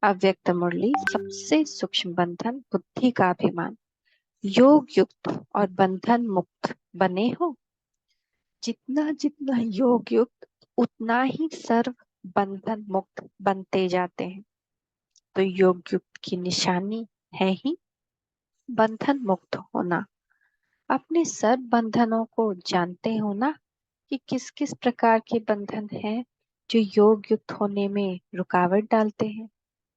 अव्यक्त मुरली सबसे सूक्ष्म बंधन बुद्धि का अभिमान। योग युक्त और बंधन मुक्त बने हो। जितना जितना योग युक्त उतना ही सर्व बंधन मुक्त बनते जाते हैं। तो योग युक्त की निशानी है ही बंधन मुक्त होना। अपने सर्व बंधनों को जानते हो ना कि किस किस प्रकार के बंधन हैं जो योग युक्त होने में रुकावट डालते हैं।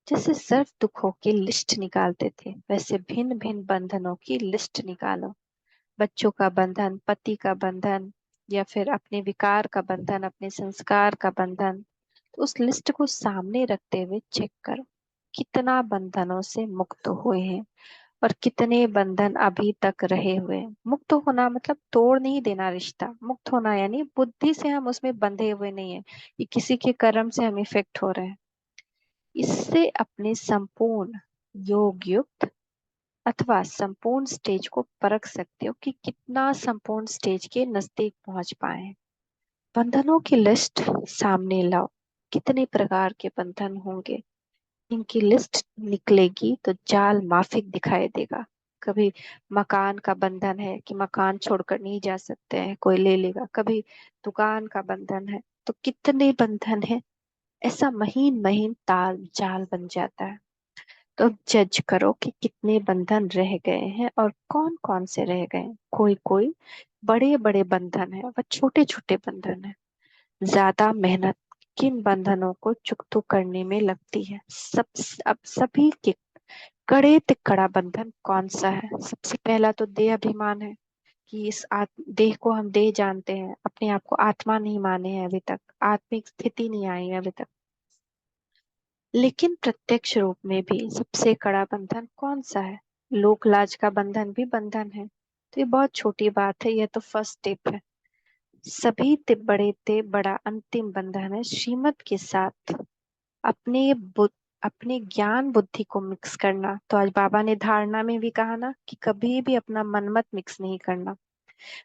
जैसे सर्व दुखों की लिस्ट निकालते थे, वैसे भिन्न भिन्न बंधनों की लिस्ट निकालो। बच्चों का बंधन, पति का बंधन, या फिर अपने विकार का बंधन, अपने संस्कार का बंधन। तो उस लिस्ट को सामने रखते हुए चेक करो कितना बंधनों से मुक्त हुए हैं और कितने बंधन अभी तक रहे हुए हैं। मुक्त होना मतलब तोड़ नहीं देना रिश्ता। मुक्त होना यानी बुद्धि से हम उसमें बंधे हुए नहीं है कि किसी के कर्म से हम इफेक्ट हो रहे हैं। इससे अपने संपूर्ण योग युक्त अथवा संपूर्ण स्टेज को परख सकते हो कि कितना संपूर्ण स्टेज के नजदीक पहुंच पाए हैं। बंधनों की लिस्ट सामने लाओ। कितने प्रकार के बंधन होंगे, इनकी लिस्ट निकलेगी तो जाल माफिक दिखाई देगा। कभी मकान का बंधन है कि मकान छोड़कर नहीं जा सकते हैं, कोई ले लेगा। कभी दुकान का बंधन है, तो कितने बंधन है, ऐसा महीन महीन ताल जाल बन जाता है। तो अब जज करो कि कितने बंधन रह गए हैं और कौन कौन से रह गए हैं। कोई कोई बड़े बड़े बंधन है, वह छोटे छोटे बंधन है। ज्यादा मेहनत किन बंधनों को चुकतू करने में लगती है। अब सभी के कड़े ते कड़ा बंधन कौन सा है? सबसे पहला तो देह अभिमान है कि इस देह को हम देह जानते हैं, अपने आप को आत्मा नहीं माने हैं अभी तक, आत्मिक स्थिति नहीं आई है अभी तक। लेकिन प्रत्यक्ष रूप में भी सबसे कड़ा बंधन कौन सा है? लोक लाज का बंधन भी बंधन है। तो ये बहुत छोटी बात है, यह तो फर्स्ट स्टेप है। सभी ते बड़ा अंतिम बंधन है श्रीमत के साथ अपने अपने ज्ञान बुद्धि को मिक्स करना। तो आज बाबा ने धारणा में भी कहा ना कि कभी भी अपना मन मत मिक्स नहीं करना।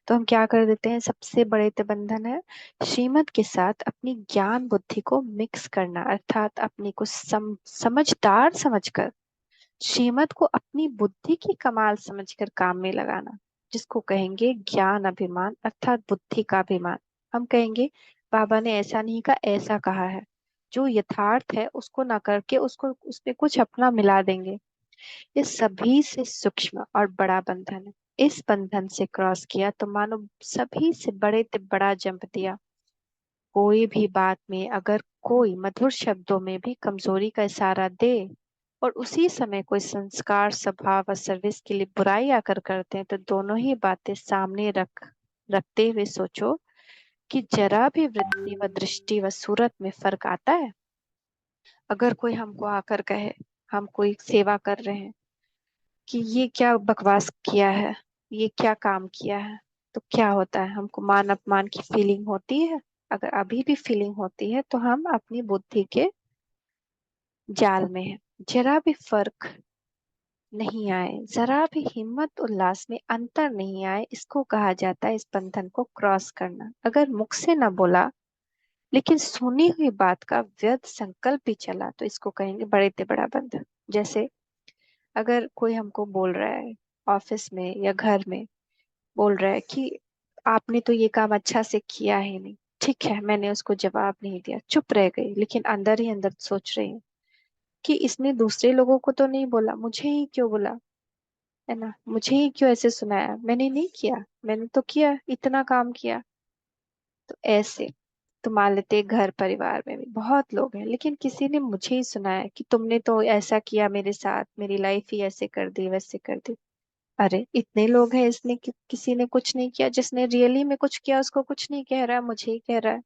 तो हम क्या कर देते हैं, सबसे बड़े ते बंधन है श्रीमत के साथ अपनी ज्ञान बुद्धि को मिक्स करना, अर्थात अपने को समझदार समझकर श्रीमत को अपनी बुद्धि की कमाल समझकर काम में लगाना। जिसको कहेंगे ज्ञान अभिमान अर्थात बुद्धि का अभिमान। हम कहेंगे बाबा ने ऐसा नहीं कहा, ऐसा कहा है। जो यथार्थ है उसको ना करके उसको उसमें कुछ अपना मिला देंगे। ये सभी से सूक्ष्म और बड़ा बंधन है। इस बंधन से क्रॉस किया तो मानो सभी से बड़े से बड़ा जंप दिया। कोई भी बात में अगर कोई मधुर शब्दों में भी कमजोरी का इशारा दे और उसी समय कोई संस्कार स्वभाव और सर्विस के लिए बुराई आकर करते हैं, तो दोनों ही बातें सामने रखते हुए सोचो कि जरा भी वृत्ति व दृष्टि व सूरत में फर्क आता है। अगर कोई हमको आकर कहे, हम कोई सेवा कर रहे हैं, कि ये क्या बकवास किया है, ये क्या काम किया है, तो क्या होता है? हमको मान अपमान की फीलिंग होती है। अगर अभी भी फीलिंग होती है तो हम अपनी बुद्धि के जाल में हैं। जरा भी फर्क नहीं आए, जरा भी हिम्मत उल्लास में अंतर नहीं आए, इसको कहा जाता है इस बंधन को क्रॉस करना। अगर मुख से न बोला लेकिन सुनी हुई बात का व्यर्थ संकल्प भी चला, तो इसको कहेंगे बड़े ते बड़ा बंधन। जैसे अगर कोई हमको बोल रहा है ऑफिस में या घर में, बोल रहा है कि आपने तो ये काम अच्छा से किया ही नहीं। ठीक है, मैंने उसको जवाब नहीं दिया, चुप रह गई, लेकिन अंदर ही अंदर सोच रही हूँ कि इसने दूसरे लोगों को तो नहीं बोला, मुझे ही क्यों बोला, है ना? मुझे ही क्यों ऐसे सुनाया? मैंने नहीं किया, मैंने तो किया, इतना काम किया। तो ऐसे तो मान लेते हैं घर परिवार में भी बहुत लोग हैं, लेकिन किसी ने मुझे ही सुनाया कि तुमने तो ऐसा किया मेरे साथ, मेरी लाइफ ही ऐसे कर दी वैसे कर दी। अरे इतने लोग हैं, इसने किसी ने कुछ नहीं किया, जिसने रियली में कुछ किया उसको कुछ नहीं कह रहा है, मुझे ही कह रहा है।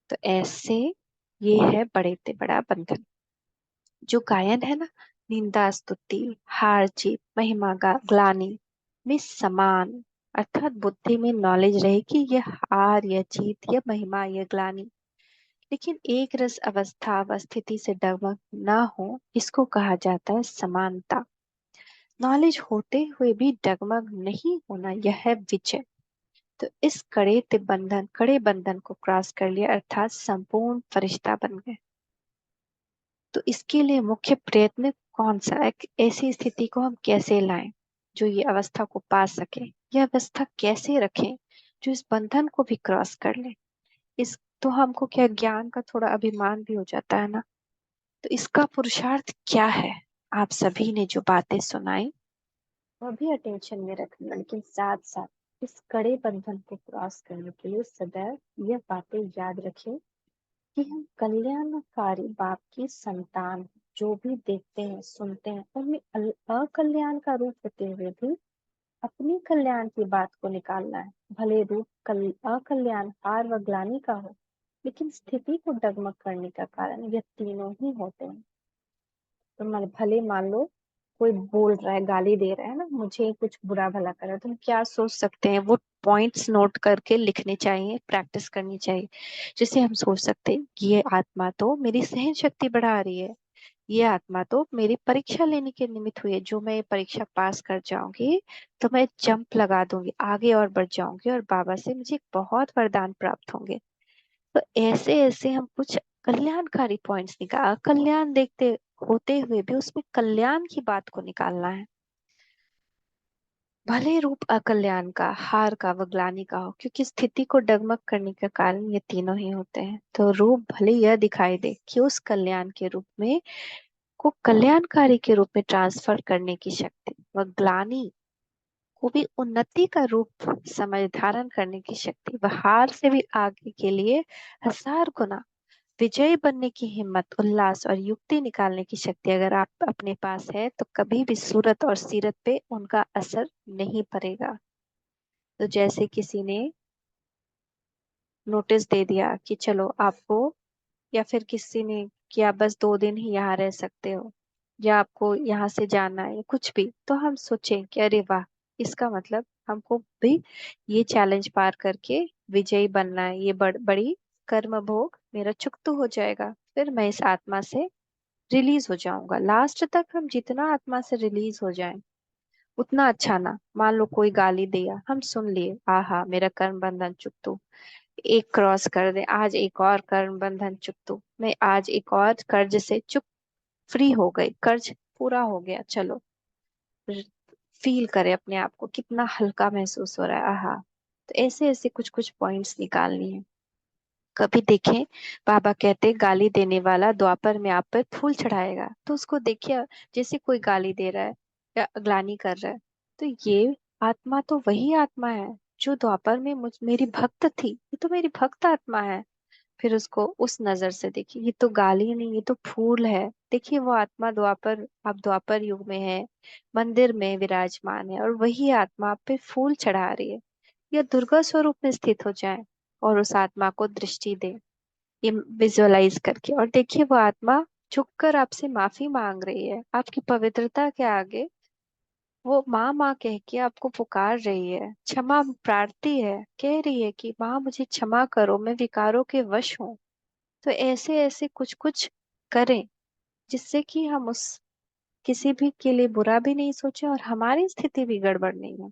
तो ऐसे ये है बड़े ते बड़ा बंधन। जो गायन है ना, निंदा स्तुति हार जीत महिमा ग्लानि में समान, अर्थात बुद्धि में नॉलेज रहे कि यह हार या जीत या महिमा या ग्लानि, लेकिन एक रस अवस्था व स्थिति से डगमग न हो, इसको कहा जाता है समानता। नॉलेज होते हुए भी डगमग नहीं होना, यह है विजय। तो इस कड़े बंधन को क्रॉस कर लिया, अर्थात संपूर्ण फरिश्ता बन गए। तो इसके लिए मुख्य प्रयत्न कौन सा, एक ऐसी स्थिति को हम कैसे लाएं जो ये अवस्था को पा सके, यह अवस्था कैसे रखें जो इस बंधन को भी क्रॉस कर ले। इस तो हमको क्या ज्ञान का थोड़ा अभिमान भी हो जाता है ना। तो इसका पुरुषार्थ क्या है? आप सभी ने जो बातें सुनाई वह भी अटेंशन में रखना, लेकिन साथ साथ इस कड़े बंधन को क्रॉस करने के लिए सदैव यह बातें याद रखें कि हम कल्याणकारी बाप की संतान हैं। जो भी देखते हैं सुनते हैं उनमें अकल्याण का रूप होते हुए भी अपने कल्याण की बात को निकालना है। भले रूप अकल्याण हार व ग्लानि का हो, लेकिन स्थिति को डगमग करने का कारण यह तीनों ही होते हैं। तो भले मान लो कोई बोल रहा है, गाली दे रहा है ना, मुझे कुछ बुरा भला कर रहा है, तो हम क्या सोच सकते हैं? वो पॉइंट्स नोट करके लिखने चाहिए, प्रैक्टिस करनी चाहिए, जिससे हम सोच सकते हैं कि ये आत्मा तो मेरी सहन शक्ति बढ़ा रही है, ये आत्मा तो मेरी परीक्षा लेने के निमित्त हुई है। जो मैं ये परीक्षा पास कर जाऊंगी तो मैं जंप लगा दूंगी, आगे और बढ़ जाऊंगी और बाबा से मुझे बहुत वरदान प्राप्त होंगे। तो ऐसे ऐसे हम कुछ कल्याणकारी पॉइंट्स निकाल, कल्याण देखते होते हुए भी उसमें कल्याण की बात को निकालना है। भले रूप अकल्याण का, हार का व ग्लानि का हो, क्योंकि स्थिति को डगमग करने का कारण ये तीनों ही होते हैं। तो रूप भले यह दिखाई दे कि उस कल्याण के रूप में को कल्याणकारी के रूप में ट्रांसफर करने की शक्ति व ग्लानि को भी उन्नति का रूप समझ धारण करने की शक्ति व हार से भी आगे के लिए 1000 गुना विजयी बनने की हिम्मत, उल्लास और युक्ति निकालने की शक्ति अगर आप अपने पास है तो कभी भी सूरत और सीरत पे उनका असर नहीं पड़ेगा। तो जैसे किसी ने नोटिस दे दिया कि चलो आपको, या फिर किसी ने कि आप बस 2 दिन ही यहाँ रह सकते हो, या आपको यहाँ से जाना है, कुछ भी, तो हम सोचें कि अरे वाह, इसका मतलब हमको भी ये चैलेंज पार करके विजयी बनना है, ये बड़ी कर्म भोग मेरा चुकता हो जाएगा, फिर मैं इस आत्मा से रिलीज हो जाऊंगा। लास्ट तक हम जितना आत्मा से रिलीज हो जाएं उतना अच्छा ना। मान लो कोई गाली दिया, हम सुन लिए, आहा मेरा कर्म बंधन चुकतू, एक क्रॉस कर दे, आज एक और कर्म बंधन चुकतू, मैं आज एक और कर्ज से चुक फ्री हो गई, कर्ज पूरा हो गया, चलो फील करे अपने आप को कितना हल्का महसूस हो रहा है, आहा। तो ऐसे ऐसे कुछ कुछ पॉइंट्स निकालनी है। कभी देखें, बाबा कहते गाली देने वाला द्वापर में आप पर फूल चढ़ाएगा, तो उसको देखिए, जैसे कोई गाली दे रहा है या ग्लानि कर रहा है, तो ये आत्मा तो वही आत्मा है जो द्वापर में मेरी भक्त थी, ये तो मेरी भक्त आत्मा है। फिर उसको उस नजर से देखिए, ये तो गाली नहीं, ये तो फूल है। देखिए वो आत्मा द्वापर, आप द्वापर युग में है, मंदिर में विराजमान है, और वही आत्मा आप पे फूल चढ़ा रही है। या दुर्गा स्वरूप में स्थित हो जाए और उस आत्मा को दृष्टि दे, ये विजुअलाइज करके, और देखिए वो आत्मा झुककर आपसे माफी मांग रही है आपकी पवित्रता के आगे। वो माँ माँ कह के आपको पुकार रही है, क्षमा प्रार्थी है, कह रही है कि माँ मुझे क्षमा करो, मैं विकारों के वश हूँ। तो ऐसे ऐसे कुछ कुछ करें जिससे कि हम उस किसी भी के लिए बुरा भी नहीं सोचे और हमारी स्थिति भी गड़बड़ नहीं हो।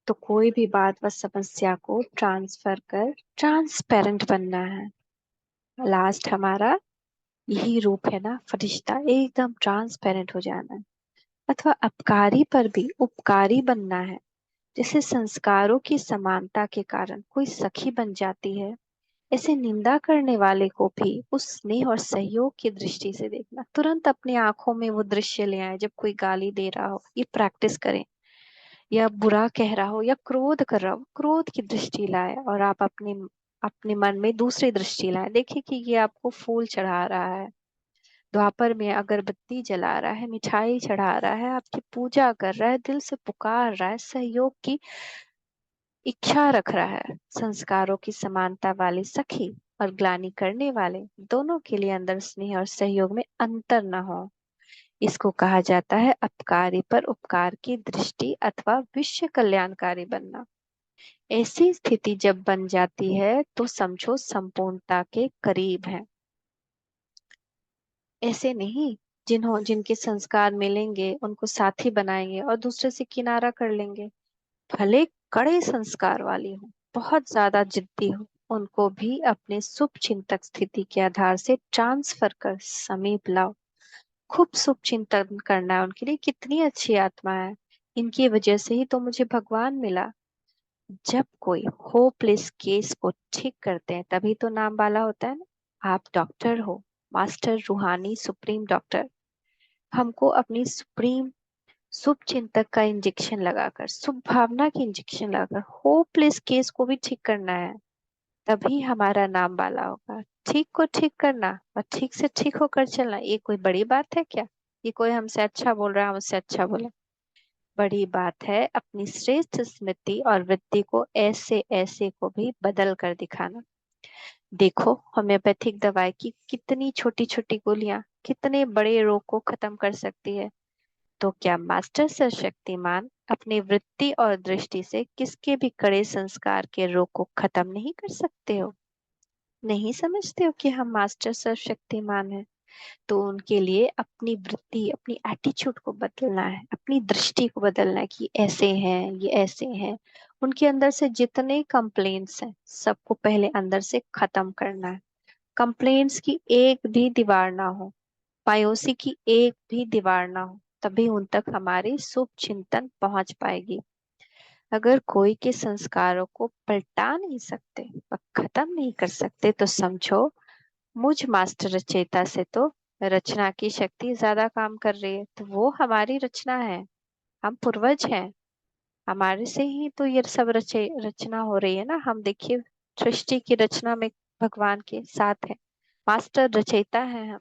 तो कोई भी बात व समस्या को ट्रांसफर कर ट्रांसपेरेंट बनना है। लास्ट हमारा यही रूप है ना, फरिश्ता, एकदम ट्रांसपेरेंट हो जाना है। अथवा अपकारी पर भी उपकारी बनना है। जैसे संस्कारों की समानता के कारण कोई सखी बन जाती है, ऐसे निंदा करने वाले को भी उस स्नेह और सहयोग की दृष्टि से देखना। तुरंत अपनी आंखों में वो दृश्य ले आए, जब कोई गाली दे रहा हो, ये प्रैक्टिस करें, या बुरा कह रहा हो या क्रोध कर रहा हो, क्रोध की दृष्टि लाए और आप अपने अपने मन में दूसरी दृष्टि लाए, देखिए कि ये आपको फूल चढ़ा रहा है, द्वापर में अगरबत्ती जला रहा है, मिठाई चढ़ा रहा है, आपकी पूजा कर रहा है, दिल से पुकार रहा है, सहयोग की इच्छा रख रहा है। संस्कारों की समानता वाली सखी और ग्लानि करने वाले दोनों के लिए अंदर स्नेह और सहयोग में अंतर न हो, इसको कहा जाता है अपकारी पर उपकार की दृष्टि अथवा विश्व कल्याणकारी बनना। ऐसी स्थिति जब बन जाती है तो समझो संपूर्णता के करीब है। ऐसे नहीं, जिनके संस्कार मिलेंगे उनको साथी बनाएंगे और दूसरे से किनारा कर लेंगे। भले कड़े संस्कार वाली हो, बहुत ज्यादा जिद्दी हो, उनको भी अपने शुभ चिंतक स्थिति के आधार से ट्रांसफर कर समीप लाओ। खूब शुभ चिंतन करना है उनके लिए। कितनी अच्छी आत्मा है, इनकी वजह से ही तो मुझे भगवान मिला। जब कोई होपलेस केस को ठीक करते हैं तभी तो नाम वाला होता है ना। आप डॉक्टर हो, मास्टर रूहानी सुप्रीम डॉक्टर। हमको अपनी सुप्रीम शुभ चिंतक का इंजेक्शन लगाकर, शुभ भावना की इंजेक्शन लगाकर होपलेस केस को भी ठीक करना है। तभी हमारा नाम वाला होगा। ठीक को ठीक करना और ठीक से ठीक होकर चलना, ये कोई बड़ी बात है क्या? ये कोई हमसे अच्छा बोल रहा है, हम उससे अच्छा बोले? बड़ी बात है अपनी श्रेष्ठ स्मृति और वृत्ति को ऐसे ऐसे को भी बदल कर दिखाना। देखो होम्योपैथिक दवाई की कितनी छोटी छोटी गोलियां कितने बड़े रोग को खत्म कर सकती है। तो क्या मास्टर सर्वशक्तिमान अपनी वृत्ति और दृष्टि से किसके भी कड़े संस्कार के रोग को खत्म नहीं कर सकते हो? नहीं समझते हो कि हम मास्टर सर्वशक्तिमान हैं? तो उनके लिए अपनी वृत्ति, अपनी एटीट्यूड को बदलना है, अपनी दृष्टि को बदलना है कि ऐसे हैं, ये ऐसे हैं। उनके अंदर से जितने कंप्लेंट्स हैं सबको पहले अंदर से खत्म करना है। कंप्लेंट्स की एक भी दीवार ना हो, मायूसी की एक भी दीवार ना हो, तभी उन तक हमारी शुभ चिंतन पहुंच पाएगी। अगर कोई के संस्कारों को पलटा नहीं सकते व खत्म नहीं कर सकते तो समझो मुझ मास्टर रचयिता से तो रचना की शक्ति ज्यादा काम कर रही है। तो वो हमारी रचना है, हम पूर्वज हैं, हमारे से ही तो ये सब रचना हो रही है ना। हम देखिए सृष्टि की रचना में भगवान के साथ है, मास्टर रचयिता है हम।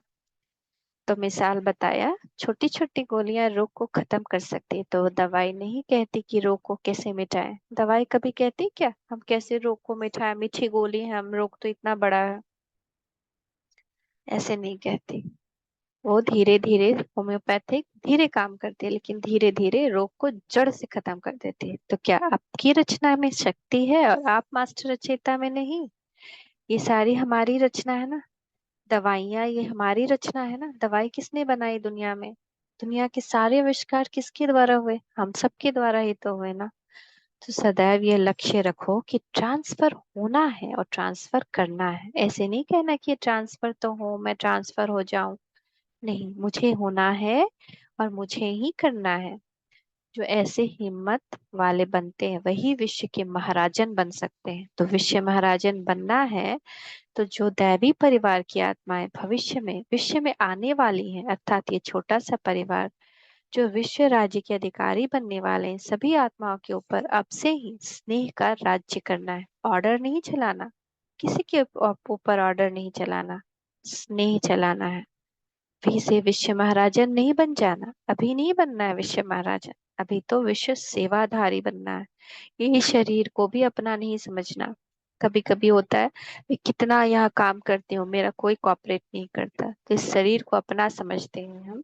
तो मिसाल बताया, छोटी छोटी गोलियां रोग को खत्म कर सकती है, तो दवाई नहीं कहती कि रोग को कैसे मिटाएं। दवाई कभी कहती क्या हम कैसे रोग को मिटाएं, मीठी गोली है, हम रोग तो इतना बड़ा है, ऐसे नहीं कहती। वो धीरे धीरे होम्योपैथिक धीरे काम करती है, लेकिन धीरे धीरे रोग को जड़ से खत्म कर देती है। तो क्या आपकी रचना में शक्ति है और आप मास्टर रचयिता में नहीं? ये सारी हमारी रचना है ना। दवाइयाँ ये हमारी रचना है ना। दवाई किसने बनाई दुनिया में? दुनिया के सारे आविष्कार किसके द्वारा हुए? हम सबके द्वारा ही तो हुए ना। तो सदैव ये लक्ष्य रखो कि ट्रांसफर होना है और ट्रांसफर करना है। ऐसे नहीं कहना कि ट्रांसफर तो हो, मैं ट्रांसफर हो जाऊं। नहीं, मुझे होना है और मुझे ही करना है। जो ऐसे हिम्मत वाले बनते हैं वही विश्व के महाराजन बन सकते हैं। तो विश्व महाराजन बनना है तो जो दैवी परिवार की आत्माएं भविष्य में विश्व में आने वाली हैं, अर्थात ये छोटा सा परिवार जो विश्व राज्य के अधिकारी बनने वाले हैं, सभी आत्माओं के ऊपर अब से ही स्नेह का राज्य करना है। ऑर्डर नहीं चलाना, किसी के ऊपर ऑर्डर नहीं चलाना, स्नेह चलाना है। अभी से विश्व महाराजन नहीं बन जाना, अभी नहीं बनना है विश्व महाराजन। अभी तो विश्व सेवाधारी बनना है। ये शरीर को भी अपना नहीं समझना। कभी कभी होता है मैं कितना यहाँ काम करती हूँ, मेरा कोई कॉपरेट नहीं करता, तो इस शरीर को अपना समझते हैं हम,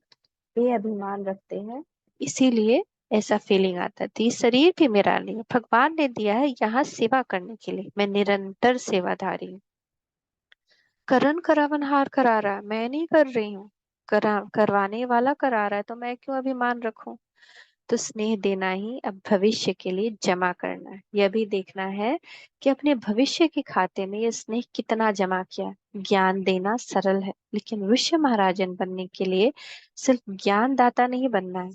ये अभिमान रखते हैं, इसीलिए ऐसा फीलिंग आता है। तो ये शरीर भी मेरा नहीं है, भगवान ने दिया है यहाँ सेवा करने के लिए। मैं निरंतर सेवाधारी हूँ। करण करावनहार करा रहा है, मैं नहीं कर रही हूँ। करवाने वाला करा रहा है, तो मैं क्यों अभिमान रखूं? तो स्नेह देना ही अब भविष्य के लिए जमा करना है। यह भी देखना है कि अपने भविष्य के खाते में यह स्नेह कितना जमा किया है। ज्ञान देना सरल है, लेकिन विश्व महाराजन बनने के लिए सिर्फ ज्ञान दाता नहीं बनना है।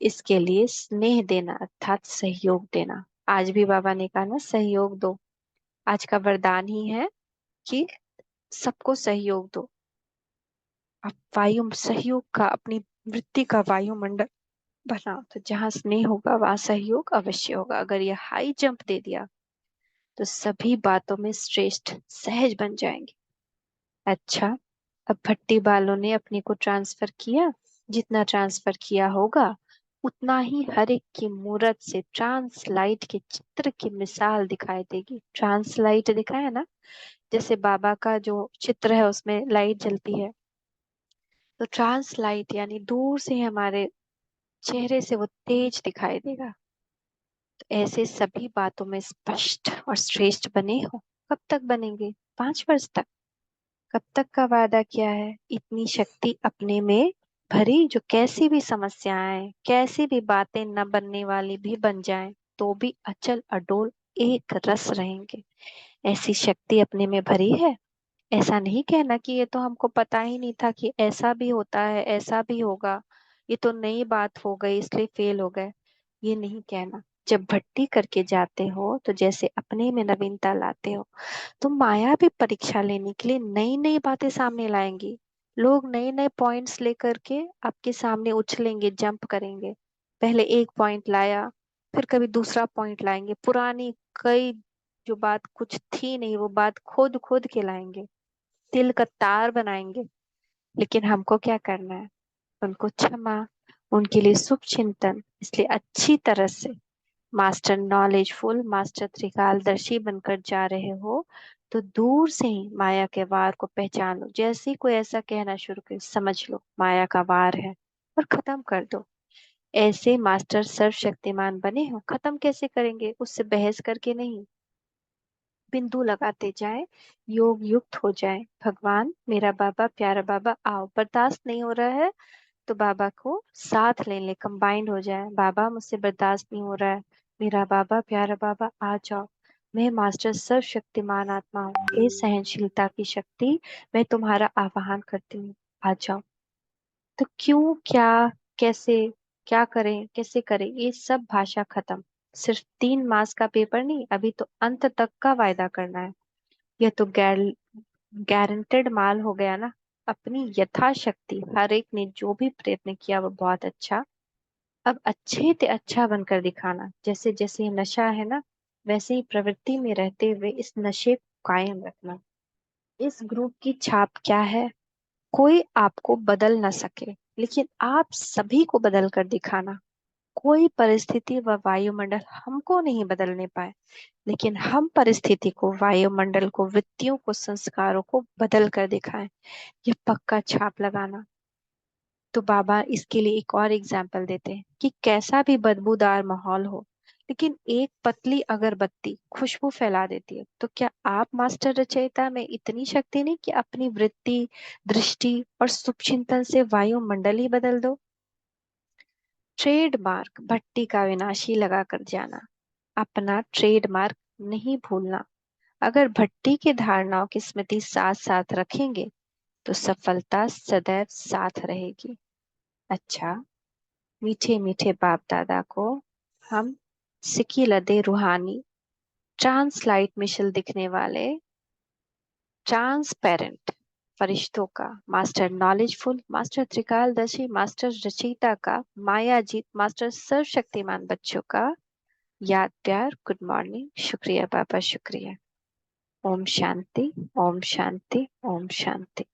इसके लिए स्नेह देना अर्थात सहयोग देना। आज भी बाबा ने कहा ना, सहयोग दो। आज का वरदान ही है कि सबको सहयोग दो। आप वायु सहयोग का, अपनी वृत्ति का वायुमंडल बनाओ, तो जहाँ स्नेह होगा वहां सहयोग अवश्य होगा। अगर ये हाई जंप दे दिया तो सभी बातों में श्रेष्ठ सहज बन जाएंगे। अच्छा, अब भट्टी बालों ने अपने को ट्रांसफर किया। जितना ट्रांसफर किया होगा उतना ही हर एक की मूरत से ट्रांसलाइट के चित्र की मिसाल दिखाई देगी। ट्रांसलाइट दिखा है ना, जैसे बाबा का जो चित्र है उसमें लाइट जलती है, तो ट्रांसलाइट यानी दूर से हमारे चेहरे से वो तेज दिखाई देगा। तो ऐसे सभी बातों में स्पष्ट और श्रेष्ठ बने हो। कब तक बनेंगे? 5 वर्ष तक। कब तक का वादा किया है? इतनी शक्ति अपने में भरी जो कैसी भी समस्याएं, कैसी भी बातें न बनने वाली भी बन जाएं, तो भी अचल अडोल एक रस रहेंगे। ऐसी शक्ति अपने में भरी है। ऐसा नहीं कहना कि ये तो हमको पता ही नहीं था कि ऐसा भी होता है, ऐसा भी होगा, ये तो नई बात हो गई इसलिए फेल हो गए। ये नहीं कहना। जब भट्टी करके जाते हो तो जैसे अपने में नवीनता लाते हो, तो माया भी परीक्षा लेने के लिए नई नई बातें सामने लाएंगी। लोग नए नए पॉइंट्स लेकर के आपके सामने उछलेंगे, जंप करेंगे। पहले एक पॉइंट लाया, फिर कभी दूसरा पॉइंट लाएंगे, पुरानी कई जो बात कुछ थी नहीं वो बात खोद खोद के लाएंगे, तिल का तार बनाएंगे। लेकिन हमको क्या करना है? उनको क्षमा, उनके लिए शुभ चिंतन। इसलिए अच्छी तरह से मास्टर नॉलेजफुल, मास्टर त्रिकालदर्शी बनकर जा रहे हो, तो दूर से ही माया के वार को पहचान लो। जैसे ही कोई ऐसा कहना शुरू करे, समझ लो माया का वार है और खत्म कर दो। ऐसे मास्टर सर्वशक्तिमान बने हो, खत्म कैसे करेंगे? उससे बहस करके नहीं, बिंदु लगाते जाए, योग युक्त हो जाए। भगवान, मेरा बाबा, प्यारा बाबा आओ। बर्दाश्त नहीं हो रहा है तो बाबा को साथ ले ले, कंबाइंड हो जाए। बाबा मुझसे बर्दाश्त नहीं हो रहा है, मेरा बाबा, प्यारा बाबा आ जाओ। मैं मास्टर सर्वशक्तिमान आत्मा हूँ, हे सहनशीलता की शक्ति, मैं तुम्हारा आवाहन करती हूँ, आ जाओ। तो क्यों, क्या, कैसे, क्या करें, कैसे करें, ये सब भाषा खत्म। सिर्फ 3 मास का पेपर नहीं, अभी तो अंत तक का वायदा करना है। यह तो गारंटेड माल हो गया ना। अपनी यथाशक्ति हर एक ने जो भी प्रयत्न किया वो बहुत अच्छा। अब अच्छे ते अच्छा बनकर दिखाना। जैसे जैसे ये नशा है ना, वैसे ही प्रवृत्ति में रहते हुए इस नशे को कायम रखना। इस ग्रुप की छाप क्या है? कोई आपको बदल ना सके, लेकिन आप सभी को बदल कर दिखाना। कोई परिस्थिति व वायुमंडल हमको नहीं बदलने पाए, लेकिन हम परिस्थिति को, वायुमंडल को, वृत्तियों को, संस्कारों को बदल कर दिखाएं। ये पक्का छाप लगाना। तो बाबा इसके लिए एक और एग्जाम्पल देते हैं कि कैसा भी बदबूदार माहौल हो, लेकिन एक पतली अगरबत्ती खुशबू फैला देती है। तो क्या आप मास्टर रचयिता में इतनी शक्ति नहीं कि अपनी वृत्ति, दृष्टि और शुभचिंतन से वायुमंडल ही बदल दो? ट्रेडमार्क भट्टी का विनाशी लगा कर जाना। अपना ट्रेडमार्क नहीं भूलना। अगर भट्टी की धारणाओं की स्मृति साथ साथ रखेंगे तो सफलता सदैव साथ रहेगी। अच्छा, मीठे मीठे बाप दादा को हम सिकी लदे रूहानी, ट्रांसलाइट मिशल दिखने वाले, ट्रांसपेरेंट फरिश्तों का, मास्टर नॉलेजफुल, मास्टर त्रिकालदर्शी, मास्टर रचयिता का, मायाजीत, मास्टर सर्वशक्तिमान बच्चों का याद, प्यार, गुड मॉर्निंग, शुक्रिया बाबा, शुक्रिया। ओम शांति, ओम शांति, ओम शांति।